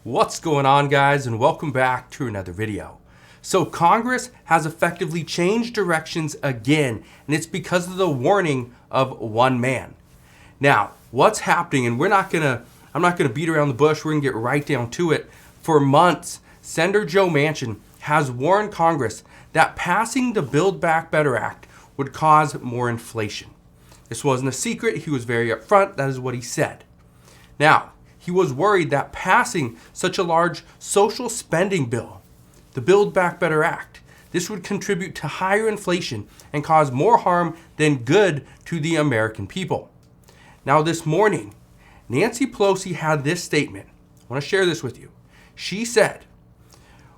What's going on, guys, and welcome back to another video. So Congress has effectively changed directions again, and it's because of the warning of one man. Now, what's happening, and I'm not gonna beat around the bush, we're gonna get right down to it. For months, Senator Joe Manchin has warned Congress that passing the Build Back Better Act would cause more inflation. This wasn't a secret, he was very upfront, that is what he said. Now, he was worried that passing such a large social spending bill, the Build Back Better Act, this would contribute to higher inflation and cause more harm than good to the American people. Now this morning, Nancy Pelosi had this statement. I want to share this with you. She said,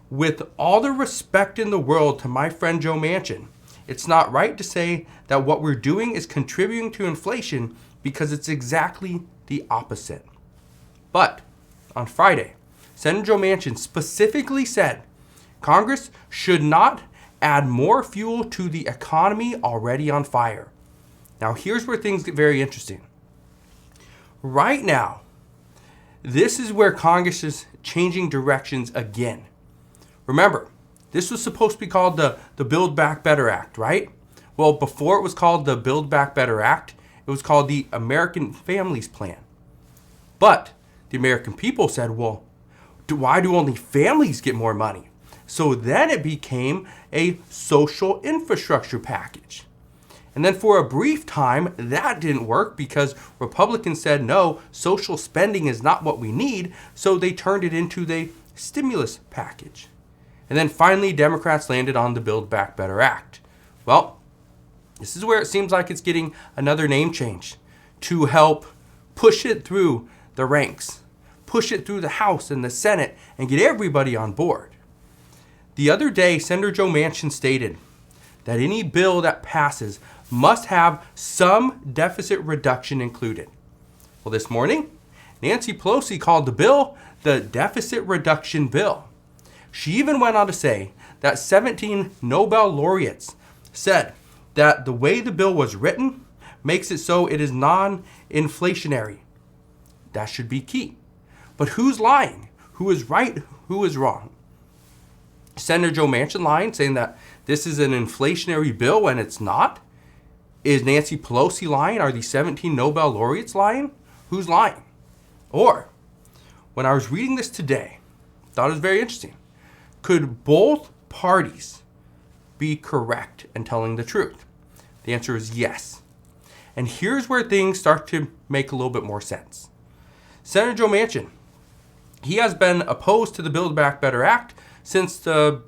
"With all the respect in the world to my friend Joe Manchin, it's not right to say that what we're doing is contributing to inflation because it's exactly the opposite." But on Friday, Senator Joe Manchin specifically said Congress should not add more fuel to the economy already on fire. Now here's where things get very interesting. Right now, this is where Congress is changing directions again. Remember, this was supposed to be called the Build Back Better Act, right? Well, before it was called the Build Back Better Act, it was called the American Families Plan. But the American people said, well, why do only families get more money? So then it became a social infrastructure package. And then for a brief time, that didn't work because Republicans said, no, social spending is not what we need. So they turned it into the stimulus package. And then finally, Democrats landed on the Build Back Better Act. Well, this is where it seems like it's getting another name change to help push it through the ranks, push it through the House and the Senate, and get everybody on board. The other day, Senator Joe Manchin stated that any bill that passes must have some deficit reduction included. Well, this morning, Nancy Pelosi called the bill the Deficit Reduction Bill. She even went on to say that 17 Nobel laureates said that the way the bill was written makes it so it is non-inflationary. That should be key. But who's lying? Who is right? Who is wrong? Senator Joe Manchin lying, saying that this is an inflationary bill when it's not? Is Nancy Pelosi lying? Are the 17 Nobel laureates lying? Who's lying? Or, when I was reading this today, I thought it was very interesting. Could both parties be correct in telling the truth? The answer is yes. And here's where things start to make a little bit more sense. Senator Joe Manchin, he has been opposed to the Build Back Better Act since the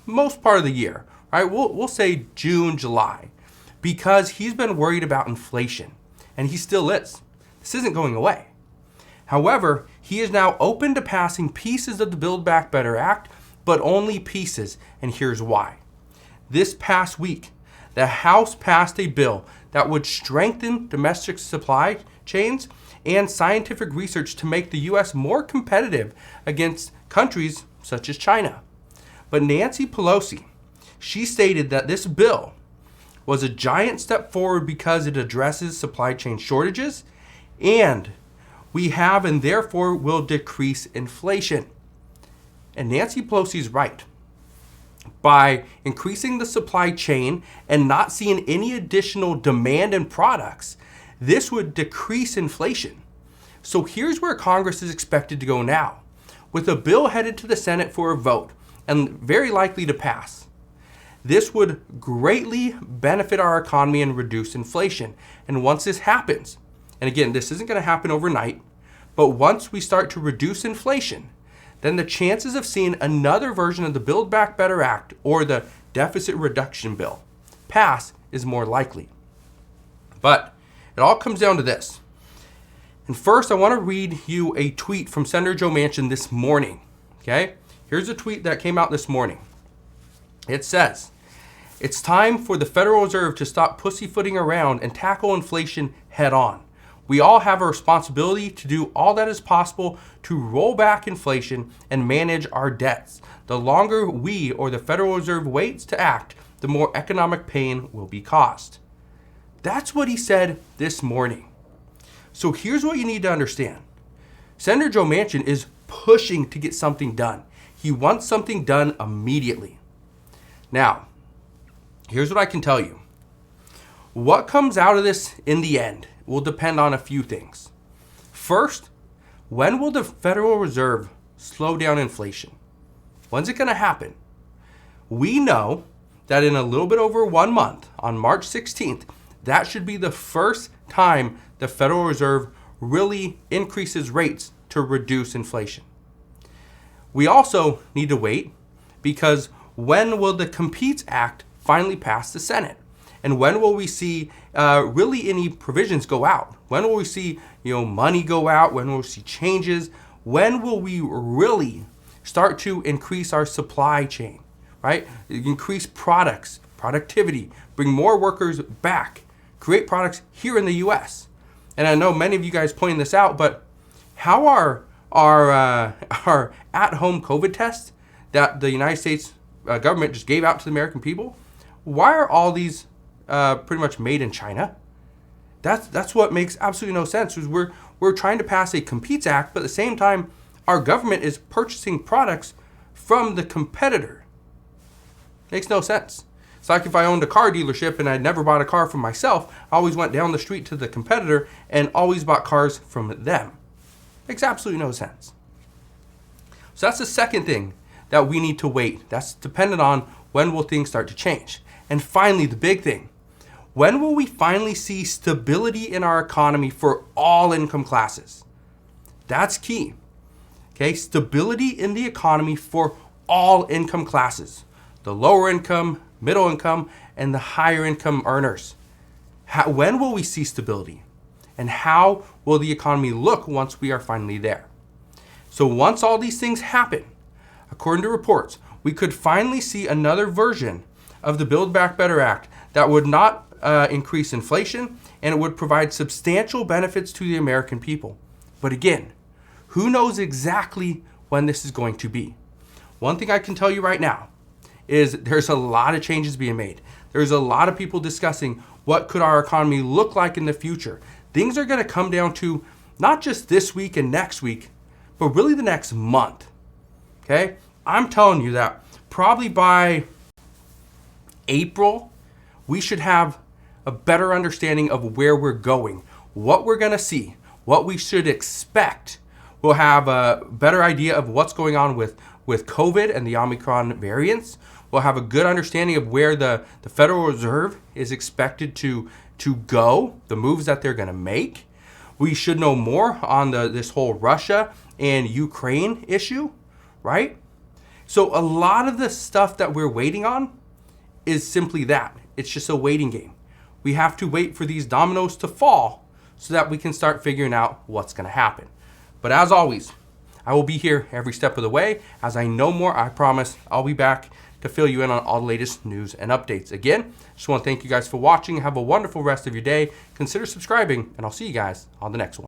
most part of the year, right? We'll say June, July, because he's been worried about inflation, and he still is. This isn't going away. However, he is now open to passing pieces of the Build Back Better Act, but only pieces, and here's why. This past week, the House passed a bill that would strengthen domestic supply chains and scientific research to make the U.S. more competitive against countries such as China. But Nancy Pelosi, she stated that this bill was a giant step forward because it addresses supply chain shortages and we have and therefore will decrease inflation. And Nancy Pelosi is right. By increasing the supply chain and not seeing any additional demand in products, this would decrease inflation. So here's where Congress is expected to go now, with a bill headed to the Senate for a vote and very likely to pass. This would greatly benefit our economy and reduce inflation. And once this happens, and again, this isn't going to happen overnight, but once we start to reduce inflation, then the chances of seeing another version of the Build Back Better Act or the Deficit Reduction Bill pass is more likely. But it all comes down to this. And first, I want to read you a tweet from Senator Joe Manchin this morning. Okay? Here's a tweet that came out this morning. It says, "It's time for the Federal Reserve to stop pussyfooting around and tackle inflation head on. We all have a responsibility to do all that is possible to roll back inflation and manage our debts. The longer we or the Federal Reserve waits to act, the more economic pain will be caused." That's what he said this morning. So here's what you need to understand. Senator Joe Manchin is pushing to get something done. He wants something done immediately. Now, here's what I can tell you. What comes out of this in the end will depend on a few things. First, when will the Federal Reserve slow down inflation? When's it going to happen? We know that in a little bit over 1 month, on March 16th, that should be the first time the Federal Reserve really increases rates to reduce inflation. We also need to wait because when will the Competes Act finally pass the Senate? And when will we see really any provisions go out? When will we see money go out? When will we see changes? When will we really start to increase our supply chain, right? Increase productivity, bring more workers back, create products here in the U.S. And I know many of you guys pointing this out, but how are our at-home COVID tests that the United States government just gave out to the American people, why are all these pretty much made in China? That's what makes absolutely no sense. Is we're trying to pass a Competes Act, but at the same time, our government is purchasing products from the competitor. Makes no sense. It's like if I owned a car dealership and I'd never bought a car for myself, I always went down the street to the competitor and always bought cars from them. Makes absolutely no sense. So that's the second thing that we need to wait. That's dependent on when will things start to change. And finally, the big thing. When will we finally see stability in our economy for all income classes? That's key. Okay, stability in the economy for all income classes. The lower income, middle income, and the higher income earners. When will we see stability? And how will the economy look once we are finally there? So once all these things happen, according to reports, we could finally see another version of the Build Back Better Act that would not increase inflation, and it would provide substantial benefits to the American people. But again, who knows exactly when this is going to be? One thing I can tell you right now is there's a lot of changes being made. There's a lot of people discussing what could our economy look like in the future. Things are going to come down to not just this week and next week, but really the next month. Okay? I'm telling you that probably by April, we should have a better understanding of where we're going, what we're going to see, what we should expect. We'll have a better idea of what's going on with COVID and the Omicron variants. We'll have a good understanding of where the Federal Reserve is expected to go, the moves that they're going to make. We should know more on this whole Russia and Ukraine issue, right? So a lot of the stuff that we're waiting on is simply that. It's just a waiting game. We have to wait for these dominoes to fall so that we can start figuring out what's going to happen. But as always, I will be here every step of the way. As I know more, I promise I'll be back to fill you in on all the latest news and updates. Again, just want to thank you guys for watching. Have a wonderful rest of your day. Consider subscribing, and I'll see you guys on the next one.